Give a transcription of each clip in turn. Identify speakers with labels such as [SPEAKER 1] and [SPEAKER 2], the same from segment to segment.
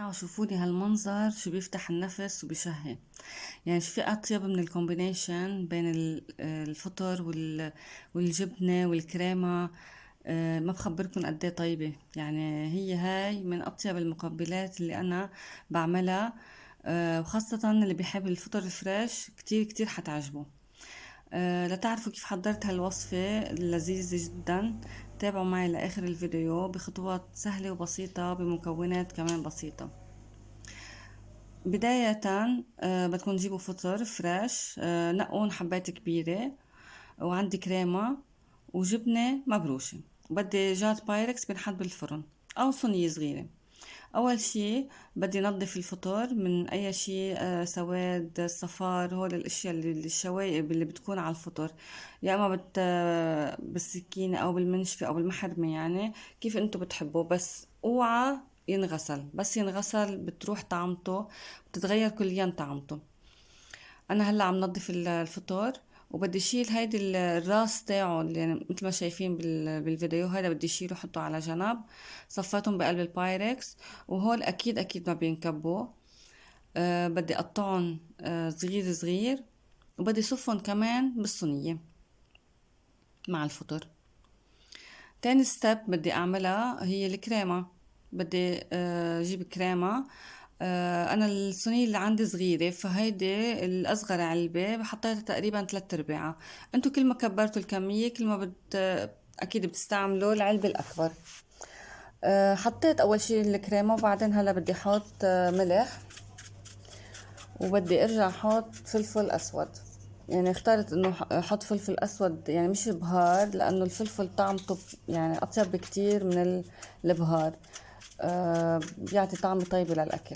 [SPEAKER 1] تعالوا شوفولي هالمنظر شو بيفتح النفس وبيشهي. يعني شو في أطيب من الكومبينيشن بين الفطر والجبنة والكريمة. ما بخبركن قد ايه طيبة، يعني هي هاي من أطيب المقبلات اللي أنا بعملها. وخاصة اللي بيحب الفطر الفريش كتير كتير حتعجبه. لتعرفوا كيف حضرت هالوصفة اللذيذة جدا، تابعوا معي لآخر الفيديو بخطوات سهلة وبسيطة بمكونات كمان بسيطة. بداية بدكم تجيبوا فطر فريش، نقون حبات كبيرة، وعندي كريمة وجبنة مبروشة، وبدي جات بايركس بنحط بالفرن أو صينية صغيرة. أول شي بدي نظف الفطور من أي شي، سواد صفار، هول الأشياء اللي الشوائب اللي بتكون على الفطور، يا إما بالسكينة أو بالمنشفة أو بالمحرمة، يعني كيف أنتو بتحبوا، بس اوعى ينغسل. بس ينغسل بتروح طعمته، بتتغير كليا طعمته. انا هلا عم نظف الفطور، وبدي شيل هيدي الراس تاعه اللي يعني مثل ما شايفين بالفيديو، هذا بدي شيله حطه على جنب. صفيتهم بقلب البايركس، وهول اكيد اكيد ما بينكبوا. بدي اقطعهم صغير صغير، وبدي صفهم كمان بالصينية مع الفطر. تاني ستيب بدي اعملها هي الكريمة. بدي اجيب كريمة. انا الصينية اللي عندي صغيرة، فهيدي الاصغر علبة حطيتها تقريبا 3/4. انتو كل ما كبرتوا الكمية كل ما اكيد بتستعملوا العلبة الاكبر. حطيت اول شي الكريمة، وبعدين هلا بدي احط ملح، وبدي ارجع احط فلفل اسود. يعني اخترت انه احط فلفل اسود، يعني مش بهار، لانه الفلفل طعمته يعني اطيب بكتير من البهار. بيعطي طعم طيب للاكل.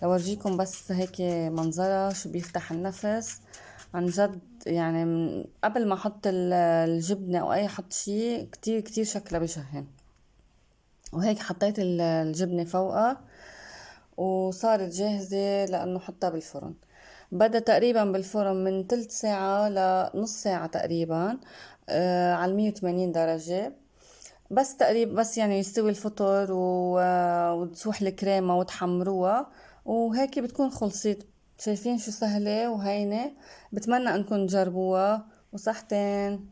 [SPEAKER 1] لورجيكم بس هيك منظرها شو بيفتح النفس عن جد. يعني قبل ما احط الجبنة او اي حط شي، كتير كتير شكلها بشهي. وهيك حطيت الجبنة فوقها، وصارت جاهزة لأنه حطها بالفرن. بدأ تقريبا بالفرن من تلت ساعة لنص ساعة تقريبا، على 180 درجة. بس تقريبا بس يعني يستوي الفطر وتسوح الكريمة وتحمروها، وهيك بتكون خلصت. شايفين شو سهلة وهينة؟ بتمنى انكم تجربوها، وصحتين.